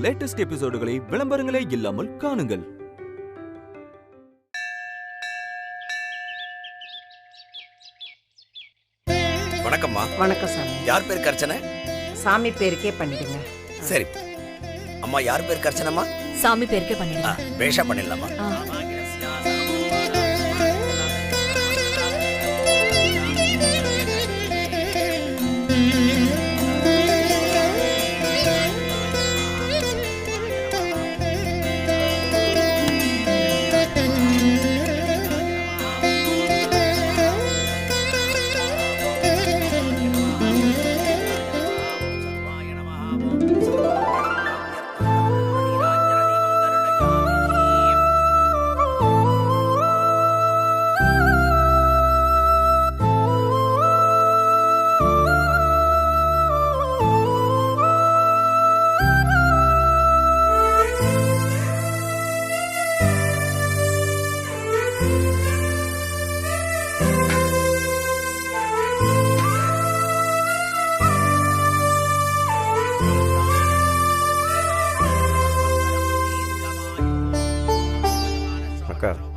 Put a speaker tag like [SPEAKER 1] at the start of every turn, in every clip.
[SPEAKER 1] Latest எபிசோடுகளை விளம்பரங்களே இல்லாமல் காணுங்கள்.
[SPEAKER 2] வணக்கம்மா.
[SPEAKER 3] வணக்கம் சாமி.
[SPEAKER 2] யார் பேருக்கு அர்ச்சனை?
[SPEAKER 3] சாமி பேருக்கே பண்ணிடுங்க.
[SPEAKER 2] சரி அம்மா, யார் பேருக்கு அர்ச்சனைமா?
[SPEAKER 4] சாமி பேருக்கே பண்ணிடுங்க.
[SPEAKER 2] பேஷா பண்ணிடலாமா?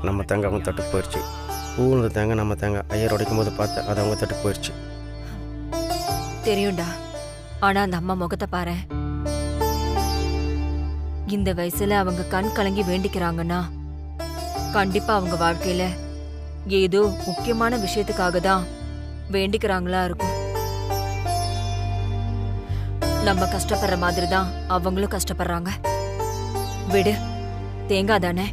[SPEAKER 5] நம்ம தேங்காய் அவங்க தட்டுக்கு போயிடுச்சு. பூவுனது தேங்காய் நம்ம தேங்காய் ஐயர் உடைக்கும் போது பார்த்தேன், அது அவங்க தட்டுக்கு போயிடுச்சு.
[SPEAKER 4] தெரியும்டா, ஆனா அந்த அம்மா முகத்தை பாரு. இந்த வயசுல அவங்க கண் கலங்கி வேண்டிக்கிறாங்கன்னா கண்டிப்பா அவங்க வாழ்க்கையில ஏதோ முக்கியமான விஷயத்துக்காக தான் வேண்டிக்கிறாங்களா இருக்கும். நம்ம கஷ்டப்படுற மாதிரி தான் அவங்களும் கஷ்டப்படுறாங்க. விடு, தேங்காய் தானே.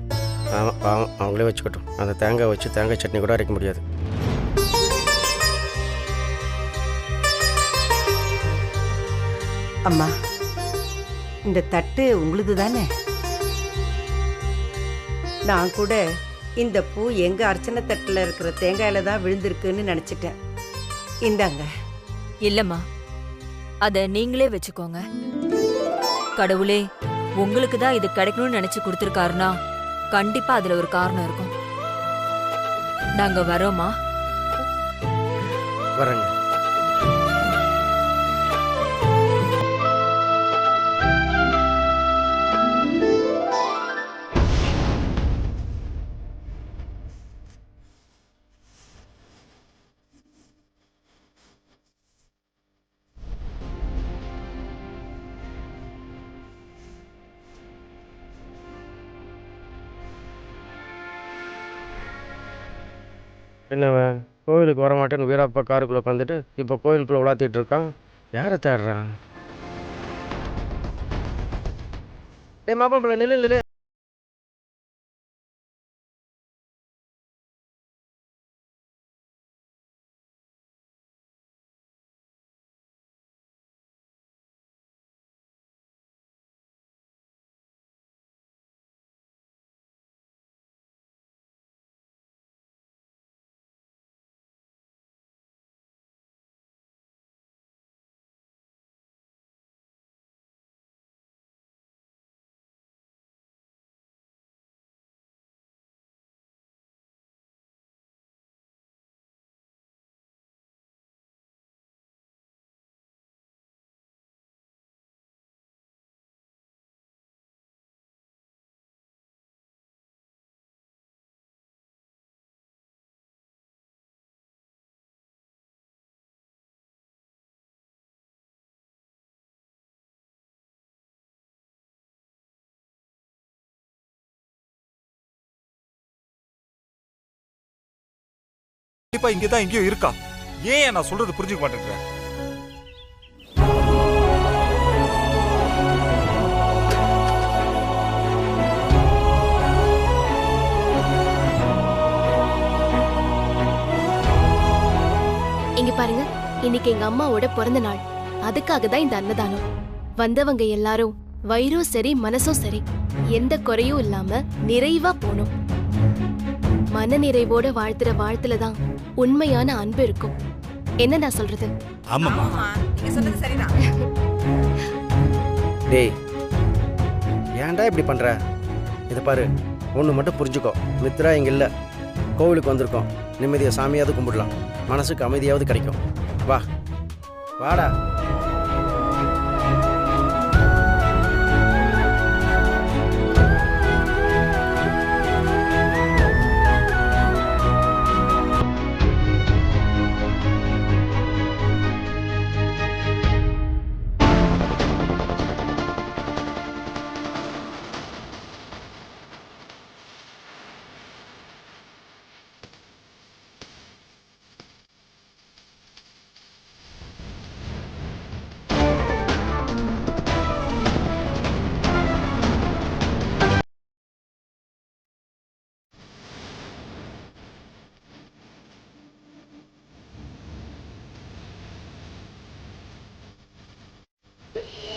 [SPEAKER 5] ஆமாம், பாவம், அவங்களே வச்சுக்கட்டும். அந்த தேங்காய் வச்சு தேங்காய் சட்னி கூட அரைக்க முடியாது.
[SPEAKER 3] அம்மா, இந்த தட்டு உங்களுது தானே? நான் கூட இந்த பூ எங்க அர்ச்சனை தட்டுல இருக்கிற தேங்காயில தான் விழுந்திருக்குன்னு நினைச்சிட்டேன். இந்தாங்க.
[SPEAKER 4] இல்லம்மா, அத நீங்களே வச்சுக்கோங்க. கடவுளே உங்களுக்கு தான் இது கிடைக்கணும்னு நினைச்சு கொடுத்திருக்காருன்னா கண்டிப்பா அதுல ஒரு காரணம் இருக்கும். நாங்க வரோமா?
[SPEAKER 5] வரேங்க. என்னவன் கோயிலுக்கு வரமாட்டேன்னு வீரப்பா காருக்குள்ளே உட்காந்துட்டு இப்போ கோயிலுக்குள்ளே உலாத்திட்டு இருக்கான். யாரை தேடுறான்? ஏ மாப்பிள்ளை நில்லு நில்லு.
[SPEAKER 6] கண்டிப்பா இங்கதான் எங்கேயோ இருக்கா. ஏன் நான் சொல்றது புரிஞ்சுக்க மாட்டேங்கிறேன்?
[SPEAKER 7] இங்க பாருங்க, இன்னைக்கு எங்க அம்மாவோட பிறந்த நாள். அதுக்காக தான் இந்த அன்னதானம். வந்தவங்க எல்லாரும் வயிறும் சரி மனசும் சரி எந்த குறையும் இல்லாம நிறைவா போணும். மன நிறைவோட வாழ்த்துற வாழ்த்துலதான் உண்மையான அன்பு இருக்கும். என்ன நான் சொல்றது?
[SPEAKER 6] ஆமாமா,
[SPEAKER 3] நீங்க சொன்னது சரிதான்.
[SPEAKER 5] டேய், ஏன்டா இப்படி பண்ற? இதை பாரு, ஒன்று மட்டும் புரிஞ்சுக்கோ. மித்ரா இங்கே இல்லை, கோவிலுக்கு வந்திருக்கோம். நிம்மதியை சாமியாவது கும்பிடலாம், மனசுக்கு அமைதியாவது கிடைக்கும். வா வாடா.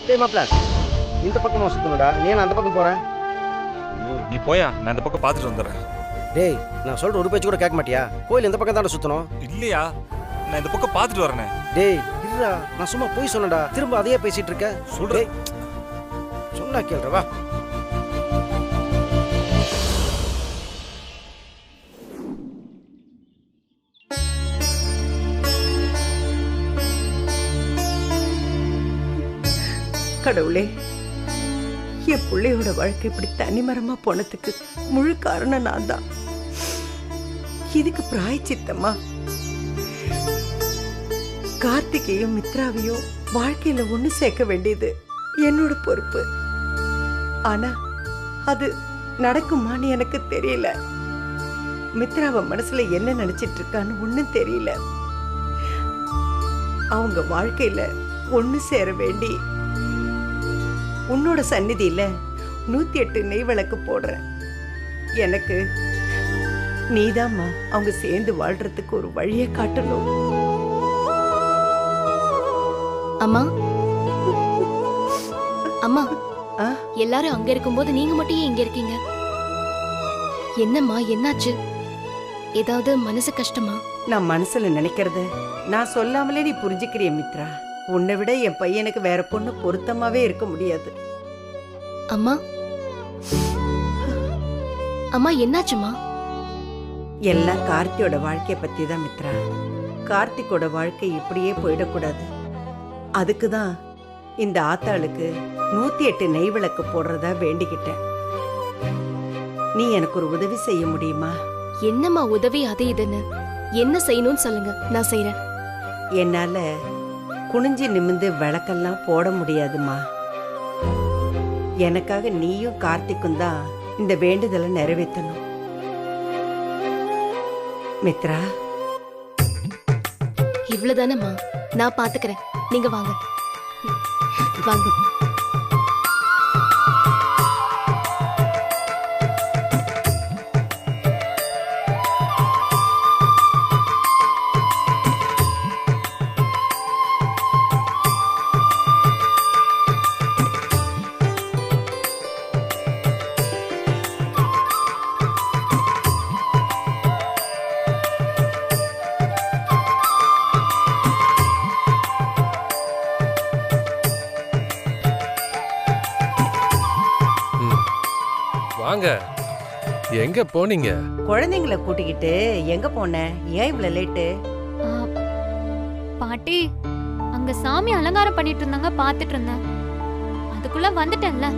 [SPEAKER 5] டேய் மாப்ள, இந்த பக்கமா சுத்தணும்டா. நீ நான் அந்த பக்கம் போறேன்.
[SPEAKER 6] நீ போயா, நான் இந்த பக்கம் பார்த்துட்டு வந்துடுறேன்.
[SPEAKER 5] டேய், நான் சொல்ற ஒரு பேச்சு கூட கேட்க மாட்டியா? கோயில் இந்த பக்கம் தானே சுத்தணும்.
[SPEAKER 6] இல்லையா, நான் இந்த பக்கம் பார்த்துட்டு வரேனே.
[SPEAKER 5] டேய் இருடா, நான் சும்மா போய் சொன்னடா. திரும்ப அதையே பேசிட்டு இருக்க.
[SPEAKER 6] சொல்றேன்.
[SPEAKER 5] சொன்னா கேள்ற வா.
[SPEAKER 3] கடவுளே, என் பிள்ளையோட வாழ்க்கை இப்படி தனிமரமா போனதுக்கு முழு காரணம் நான் தான். இதுக்கு பிராயச்சித்தமா கார்த்திகையும் மித்ராவையும் வாழ்க்கையில ஒண்ணு சேர்க்க வேண்டியது என்னோட பொறுப்பு. ஆனா அது நடக்குமான்னு எனக்கு தெரியல. மித்ராவ மனசுல என்ன நினைச்சிட்டு இருக்கான்னு ஒண்ணும் தெரியல. அவங்க வாழ்க்கையில ஒண்ணு சேர வேண்டி உன்னோட சந்நிதியில 108 நெய் விளக்கு போடுறேன். எனக்கு நீதாம்மா அவங்க சேர்ந்து வாழ்றதுக்கு ஒரு வழியை காட்டணும்.
[SPEAKER 7] அம்மா அம்மா,
[SPEAKER 3] ஆ?
[SPEAKER 7] எல்லாரும் அங்க இருக்கும்போது நீங்க மட்டும் ஏன் இங்க இருக்கீங்க? என்னம்மா, என்னாச்சு? ஏதாவது மனசு கஷ்டமா?
[SPEAKER 3] நான் மனசுல நினைக்கிறத நான் சொல்லாமலே நீ புரிஞ்சுக்கிறிய மித்ரா. உன்னை விட என் பையனுக்கு வேற பொண்ணு பொருத்தமாவே இருக்க முடியாது.
[SPEAKER 7] அம்மா அம்மா, என்னாச்சுமா?
[SPEAKER 3] எல்லாம் கார்த்தியோட வாழ்க்கைய பத்தி தான் மித்ரா. கார்த்திக்கோட வாழ்க்கை இப்படியே போயிடக்கூடாது. அதுக்குதான் இந்த ஆத்தாளுக்கு 108 நெய் விளக்கு போடுறதா வேண்டிக்கிட்டேன். நீ எனக்கு ஒரு உதவி செய்ய முடியுமா?
[SPEAKER 7] என்னம்மா உதவி அது இதுன்னு? என்ன செய்யணும்னு சொல்லுங்க, நான் செய்றேன்.
[SPEAKER 3] என்னால குனிஞ்சு நிமிந்து விளக்கெல்லாம் போட முடியாதுமா. எனக்காக நீயும் கார்த்திக்கும் தான் இந்த வேண்டுதலை நிறைவேற்றணும். மித்ரா,
[SPEAKER 7] இவ்வளவுதானம்மா, நான் பாத்துக்கிறேன். நீங்க வாங்க வாங்க.
[SPEAKER 8] வாங்க. எங்க போனீங்க?
[SPEAKER 3] குழந்தைங்களை கூட்டிக்கிட்டு எங்க போன? ஏன் இவ்வளவு லேட்டு?
[SPEAKER 9] பாட்டி, அங்க சாமி அலங்காரம் பண்ணிட்டு இருந்தாங்க, பாத்துட்டு இருந்தேன். அதுக்குள்ள வந்துட்டேன்ல.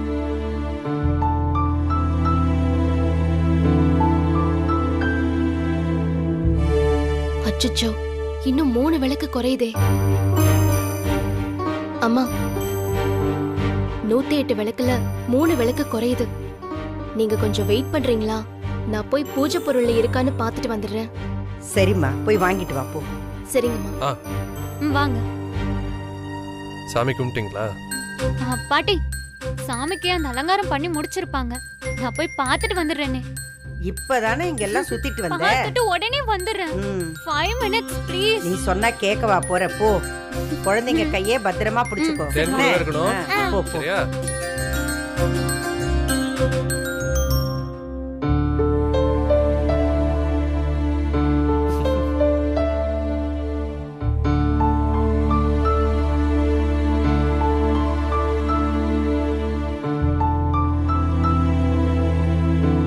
[SPEAKER 7] அச்சச்சோ, இன்னும் 3 விளக்கு குறையுதே. அம்மா, 108 விளக்குல 3 விளக்கு குறையுது. நீங்க கொஞ்சம் வெயிட் பண்றீங்களா? நான் போய் பூஜை பொருள்ல இருக்கான்னு பாத்துட்டு வந்துடுறேன்.
[SPEAKER 3] சரிம்மா, போய் வாங்கிட்டு வா போ.
[SPEAKER 7] சரிங்கம்மா.
[SPEAKER 9] வாங்க.
[SPEAKER 8] சாமி கும்பிட்டீங்களா?
[SPEAKER 9] பாட்டி, சாமிக்கு அந்த அலங்காரம் பண்ணி முடிச்சிருப்பாங்க. நான் போய் பாத்துட்டு வந்துடுறேனே.
[SPEAKER 3] இப்பதானே இங்க எல்லாம் சுத்திட்டு வந்த.
[SPEAKER 9] பாத்துட்டு உடனே வந்துடுறேன். 5 minutes ப்ளீஸ்.
[SPEAKER 3] நீ சொன்னா கேட்கவா போற? போ. குழந்தைங்க கையே பத்திரமா பிடிச்சுக்கோ.
[SPEAKER 8] தென்மையா இருக்கணும்.
[SPEAKER 3] போ, போ.
[SPEAKER 8] சரியா?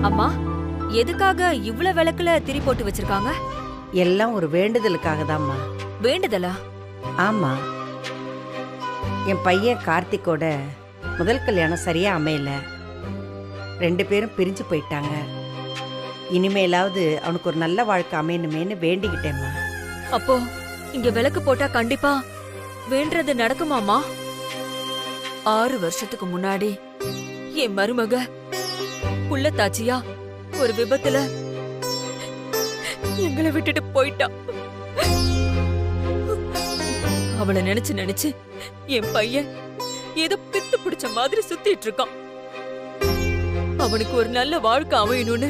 [SPEAKER 4] அம்மா, எதுக்காக இவ்ளோ விளக்குல திரி போட்டு வச்சிருக்காங்க?
[SPEAKER 3] எல்லாம் ஒரு வேண்டுதலுக்காக தான்மா.
[SPEAKER 4] வேண்டுதலா?
[SPEAKER 3] ஆமா, என் பையன் கார்த்திக்கோட முதல் கல்யாணம் சரியா அமையல. 2 பேரும் பிரிஞ்சு போயிட்டாங்க. இனிமேலாவது அவனுக்கு ஒரு நல்ல வாழ்க்கை அமையணுமேன்னு வேண்டிக்கிட்டேம்மா.
[SPEAKER 4] அப்போ இங்க விளக்கு போட்டா கண்டிப்பா வேண்டது நடக்குமாமா? 6 வருஷத்துக்கு முன்னாடி என் மருமக புள்ளத்தாச்சியா ஒரு விபத்துல எங்களை விட்டுட்டு போயிட்டா. அவளை நினைச்சு நினைச்சு என் பையன் ஏதோ பித்து பிடிச்ச மாதிரி சுத்திட்டு இருக்கான். அவனுக்கு ஒரு நல்ல வாழ்க்கை அமையணும்னு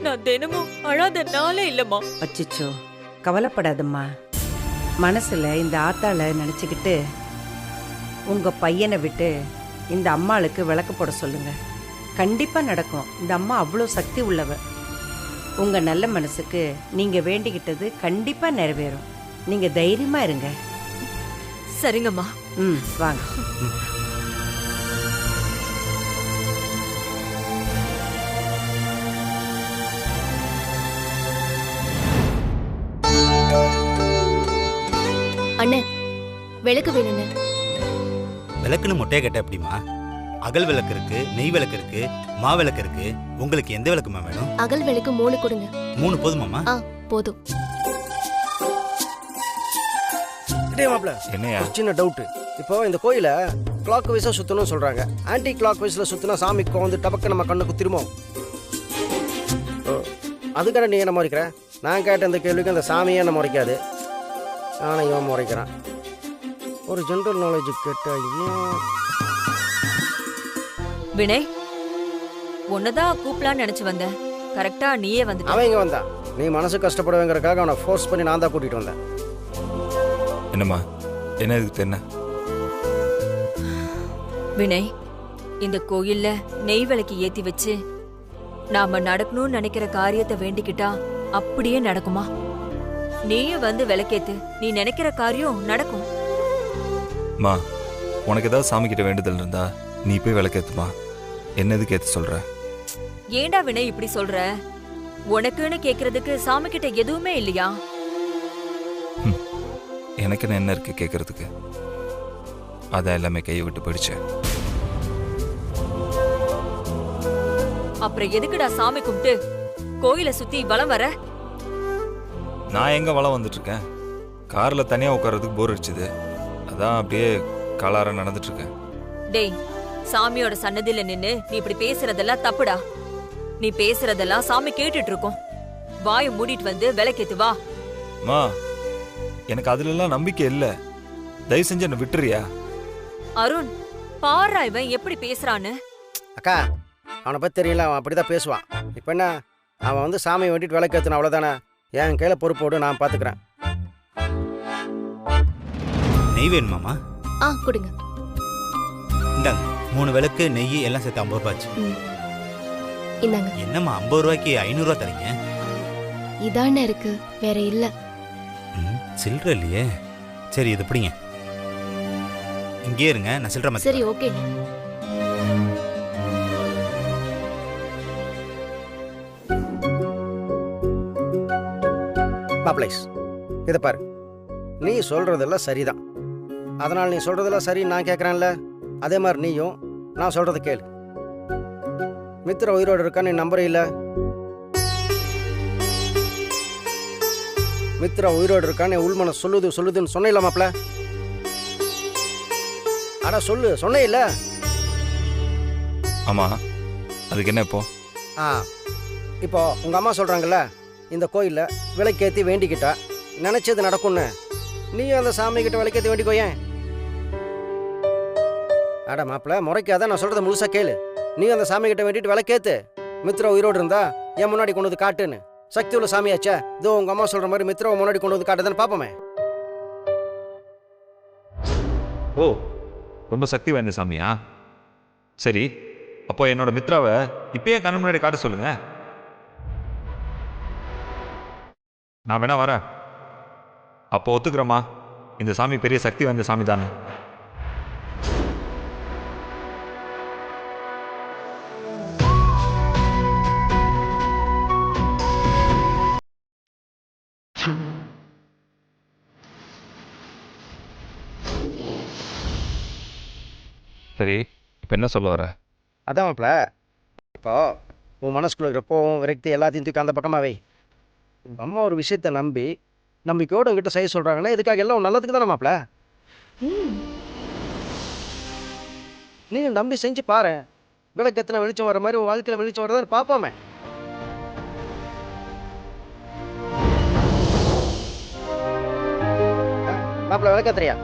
[SPEAKER 4] நான் தினமும் அழாத நாளே இல்லம்மா.
[SPEAKER 3] அச்சச்சோ, கவலைப்படாதம்மா. மனசுல இந்த ஆத்தாள நினைச்சுக்கிட்டு உங்க பையனை விட்டு இந்த அம்மாளுக்கு விளக்கு போட சொல்லுங்க. கண்டிப்பா நடக்கும். இந்த அம்மா அவ்வளோ சக்தி உள்ளவ. உங்க நல்ல மனசுக்கு நீங்க வேண்டிக்கிட்டது கண்டிப்பா நிறைவேறும். நீங்க தைரியமா இருங்க.
[SPEAKER 4] சரிங்கம்மா.
[SPEAKER 3] வாங்க.
[SPEAKER 7] அண்ணே, விளக்கு வேணுண்ணே.
[SPEAKER 10] விளக்குன்னு மொட்டையை கேட்ட எப்படிமா? அகல் விளக்கு இருக்கு, நெய் விளக்கு இருக்கு, மா விளக்கு இருக்கு. உங்களுக்கு எந்த விளக்குமா வேணும்?
[SPEAKER 7] அகல் விளக்கு 3 கொடுங்க.
[SPEAKER 10] 3 போதுமாமா?
[SPEAKER 7] போதும்.
[SPEAKER 5] மாப்ள
[SPEAKER 6] என்னையா
[SPEAKER 5] சின்ன டவுட். இப்போ இந்த கோயில கிளாக் வைஸா சுத்தணும்னு சொல்றாங்க. ஆன்டி கிளாக் வைஸ்ல சுத்தினா சாமிக்கு வந்து டபக்கு நம்ம கண்ணு குத்திருமோ? அதுக்கான நீ என்ன முறைக்கிற? நான் கேட்ட இந்த கேள்விக்கு அந்த சாமியே என்ன முறைக்காது. ஆனால் இவன் முறைக்கிறான். ஒரு ஜென்ரல் நாலேஜ் கேட்ட
[SPEAKER 4] வினய், உன்னதான் கூப்பிடலான்னு நினைச்சு வந்தேன். கரெக்டா நீயே வந்து.
[SPEAKER 5] அவன் இங்க வந்தான். நீ மனசு கஷ்டப்படுவேங்கிறதுக்காக அவனை ஃபோர்ஸ் பண்ணி நான் தான் கூட்டிட்டு வந்தேன்.
[SPEAKER 6] என்னம்மா, என்ன இதுக்கு என்ன?
[SPEAKER 4] வினய், இந்த கோயில்ல நெய் விளக்கு ஏத்தி வச்சு நாம நடக்கணும்னு நினைக்கிற காரியத்தை வேண்டிக்கிட்டா அப்படியே நடக்குமா? நீயும் வந்து விளக்கேத்து, நீ நினைக்கிற காரியம் நடக்கும்.
[SPEAKER 6] மா, உனக்கு ஏதாவது சாமி கிட்ட வேண்டுதல் இருந்தா நீ போய் விளக்கேத்துமா. என்னதுக்கு ஏத்து சொல்ற?
[SPEAKER 4] ஏண்டா வினய் இப்படி சொல்ற? உனக்குன்னு கேக்குறதுக்கு சாமி கிட்ட எதுவுமே இல்லையா?
[SPEAKER 6] எனக்குன்னு என்ன இருக்கு கேட்கறதுக்கு? அதான் எல்லாமே கையை விட்டு போயிடுச்சு.
[SPEAKER 4] அப்புறம் எதுக்குடா சாமி கும்பிட்டு கோயிலை சுத்தி வலம் வர?
[SPEAKER 6] நான் எங்க வளம் வந்துட்டு இருக்கேன்? கார்ல தனியா உட்கார்றதுக்கு போர் அடிச்சுது. அதான் அப்படியே காலார நடந்துட்டு இருக்கேன்.
[SPEAKER 4] டேய், சாமியோட சன்னதியில நின்னு நீ இப்படி பேசுறதெல்லாம் தப்புடா. நீ பேசுறதெல்லாம் சாமி கேட்டுட்டு இருக்கோம். வாயை மூடிட்டு வந்து விளக்கேத்து வா.
[SPEAKER 6] மா, எனக்கு அதுல எல்லாம் நம்பிக்கை இல்ல. தயவு செஞ்சு என்ன விட்டுறியா?
[SPEAKER 4] அருண், பாரா இவன் எப்படி பேசுறான்னு.
[SPEAKER 5] அக்கா, அவனை பத்தி தெரியல, அவன் அப்படிதான் பேசுவான். இப்போ என்ன, அவன் வந்து சாமியை வேண்டிட்டு விளக்கேத்தணும், அவ்வளோதானே. என் கையில பொறுப்போடு நான் பாத்துக்கிறேன்.
[SPEAKER 10] நெய் வேணுமாமா?
[SPEAKER 7] கொடுங்க.
[SPEAKER 10] இந்தாங்க, 3 விளக்கு, நெய் எல்லாம் சேர்த்து 50 ரூபாச்சு.
[SPEAKER 7] இந்தாங்க.
[SPEAKER 10] என்னம்மா 50 ரூபாய்க்கு 500 ரூபா தரீங்க?
[SPEAKER 7] இதானே இருக்கு, வேற இல்ல.
[SPEAKER 10] சில்லற இல்லையே. சரி, இது பிடிங்க. இங்கே இருங்க, நான் சில்லற மாதிரி.
[SPEAKER 7] சரி, ஓகே.
[SPEAKER 5] மாப்ளைஸ், இதை பாரு. நீ சொல்றதெல்லாம் சரிதான். அதனால் நீ சொல்றதெல்லாம் சரி நான் கேட்குறேன்ல, அதே மாதிரி நீயும் நான் சொல்றதை கேளு. மித்திர உயிரோடு இருக்கான்னு நீ நம்புற இல்ல? மித்திரா உயிரோடு இருக்கான்னு உள்மன சொல்லுதுன்னு சொன்ன மாப்ள. ஆனா சொன்னே இல்ல.
[SPEAKER 6] ஆமா, அதுக்கு என்ன இப்போ?
[SPEAKER 5] இப்போ உங்க அம்மா சொல்றாங்கல்ல, இந்த கோயில்ல விளக்கேத்தி வேண்டிக்கிட்டா நினைச்சது நடக்கும்னு. நீயும் அந்த சாமி கிட்ட விளக்கேத்தி வேண்டிக்கோயேன். அட மாப்பிள்ள, முறைக்காத, நான் சொல்றத முழுசா கேளு. நீ அந்த சாமி கிட்ட வேண்டிட்டு விளக்கேத்து. மித்ரா உயிரோடு இருந்தா என் முன்னாடி கொண்டு வந்து காட்டுன்னு. சக்தி உள்ள சாமியாச்சா, இதோ உங்க அம்மா சொல்ற மாதிரி மித்ராவை முன்னாடி கொண்டு வந்து காட்டுதான்னு பாப்போமே.
[SPEAKER 6] ஓ, ரொம்ப சக்தி வாய்ந்த சாமியா? சரி, அப்போ என்னோட மித்ராவை இப்பயே கண்ணு முன்னாடி காட்ட சொல்லுங்க. நான் வேணா வரேன். அப்போ ஒத்துக்கிறோமா, இந்த சாமி பெரிய சக்தி வாய்ந்த சாமி தானே? சரி, இப்போ என்ன சொல்ல வர?
[SPEAKER 5] அதான் மாப்பிள்ள, இப்போ உன் மனசுக்குள்ள இருக்கிற கோவம், விரக்தி எல்லாத்தையும் தூக்கி அந்த பக்கமாக வை. உங்கள் அம்மா ஒரு விஷயத்தை நம்பிக்கையோடு உங்ககிட்ட செய்ய சொல்கிறாங்கன்னா இதுக்காக எல்லாம் நல்லதுக்கு தானே மாப்பிள்ள. நீ நம்பி செஞ்சு பாரு. விளக்கத்தில் வெளிச்சம் வர மாதிரி உன் வாழ்க்கையில் வெளிச்சம் வரதான்னு பார்ப்போமே. மாப்பிள்ள விளக்கத்துறியா?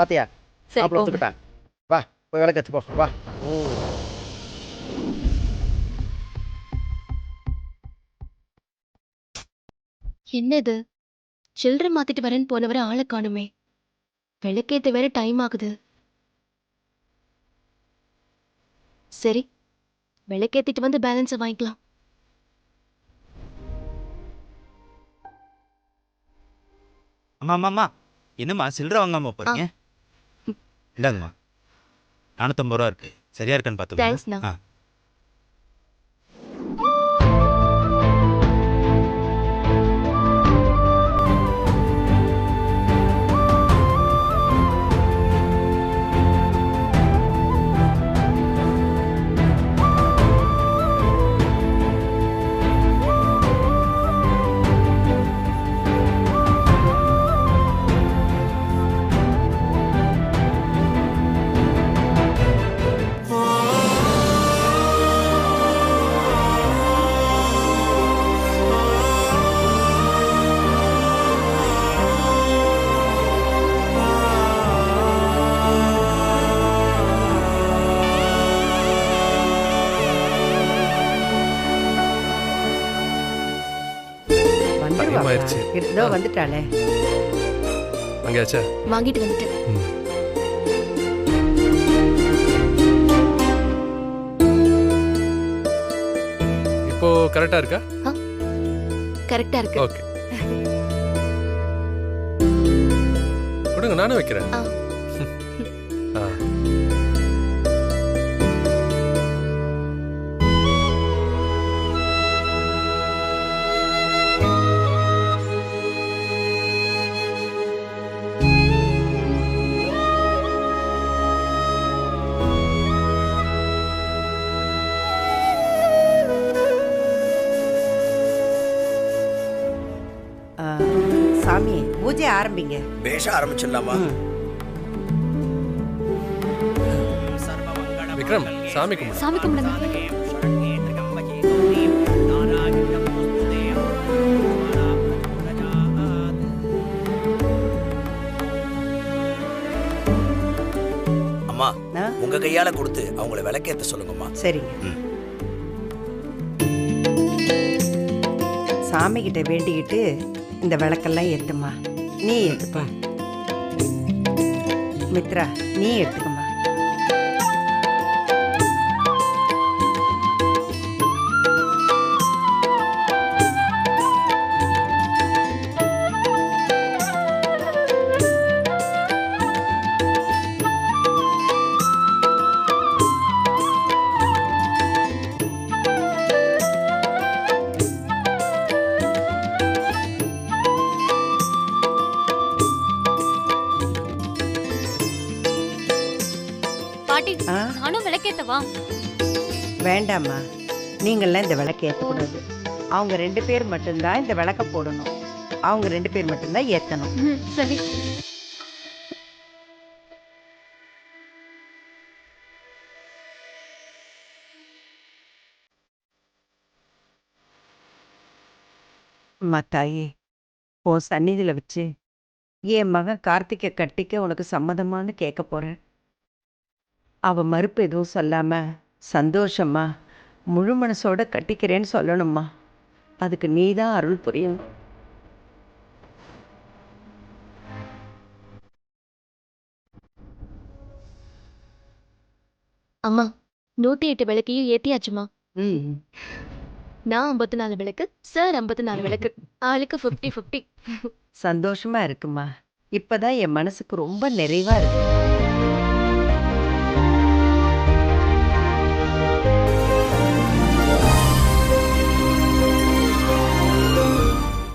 [SPEAKER 5] பாத்தியா? மாப்பிள்ள ஒத்துக்கிட்டான். வா, போய் விளக்கத்து போ, வா.
[SPEAKER 7] என்னது, சில்லறை மாத்திட்டு வரேன்னு போனவரை ஆளை காணுமே. விளக்கேத்த வேற டைம் ஆகுது. சரி, விளக்கேத்திட்டு வந்து பேலன்ஸை வாங்கிக்கலாம்.
[SPEAKER 10] அம்மா அம்மா அம்மா என்னம்மா சில்லற வாங்காம போறீங்க? இந்தாங்கம்மா 450 ரூபா இருக்கு. சரியா இருக்கான்னு
[SPEAKER 7] தேங்க்ஸ்ண்ணா.
[SPEAKER 10] பார்த்துக்கோங்க.
[SPEAKER 8] டைமாயிருச்சு.
[SPEAKER 3] இதோ வந்துட்டாளே.
[SPEAKER 8] அங்கேயாச்சா?
[SPEAKER 7] வாங்கிட்டு வந்துட்டேன்.
[SPEAKER 8] இப்போ கரெக்டா இருக்கா?
[SPEAKER 7] கரெக்டா இருக்கு.
[SPEAKER 8] ஓகே, கொடுங்க, நானும் வைக்கிறேன்.
[SPEAKER 7] ஆ.
[SPEAKER 8] ஆ.
[SPEAKER 3] சாமி பூஜை ஆரம்பிங்க.
[SPEAKER 2] பேஷா ஆரம்பிச்சிடலாமா?
[SPEAKER 8] விக்ரம், சாமி கும்பிடு.
[SPEAKER 9] சாமி கும்பிடுங்க.
[SPEAKER 2] அம்மா,
[SPEAKER 3] ஆ?
[SPEAKER 2] உங்க கையால கொடுத்து அவங்கள விளக்கேத்த சொல்லுங்கம்மா.
[SPEAKER 3] சரிங்க. சாமி கிட்ட வேண்டிக்கிட்டு இந்த விளக்கெல்லாம் ஏத்துமா. நீ ஏத்துப்பா. மித்ரா, நீ எடுத்துக்கம்மா.
[SPEAKER 9] பாட்டி,
[SPEAKER 3] ஆ?
[SPEAKER 9] நானும் விளக்கேத்தவா?
[SPEAKER 3] வேண்டாம்மா, நீங்கள்லாம் இந்த விளக்கு ஏற்றக்கூடாது. அவங்க 2 பேர் மட்டும்தான் இந்த விளக்க போடணும். அவங்க 2 பேர் மட்டும்தான் ஏற்றணும்.
[SPEAKER 9] சரி.
[SPEAKER 3] அம்மா தாயே, உன் சந்நிதியில் வச்சு என் மகன் கார்த்திகை கட்டிக்க உனக்கு சம்மதமானு கேட்க போகிறேன். அவ மறுப்பு எதுவும் சொல்லாம சந்தோஷமா முழு மனசோட கட்டிக்கிறேன்னு சொல்லணும்மா. அதுக்கு நீ தான் அருள் புரியணும்.
[SPEAKER 7] அம்மா, 108 விளக்கையும் ஏத்தியாச்சுமா.
[SPEAKER 3] ம்.
[SPEAKER 7] நான் 54 விளக்கு, சார் 54 விளக்கு. ஆளுக்கு 50-50.
[SPEAKER 3] சந்தோஷமா இருக்குமா. இப்பதான் என் மனசுக்கு ரொம்ப நிறைவா இருக்கு.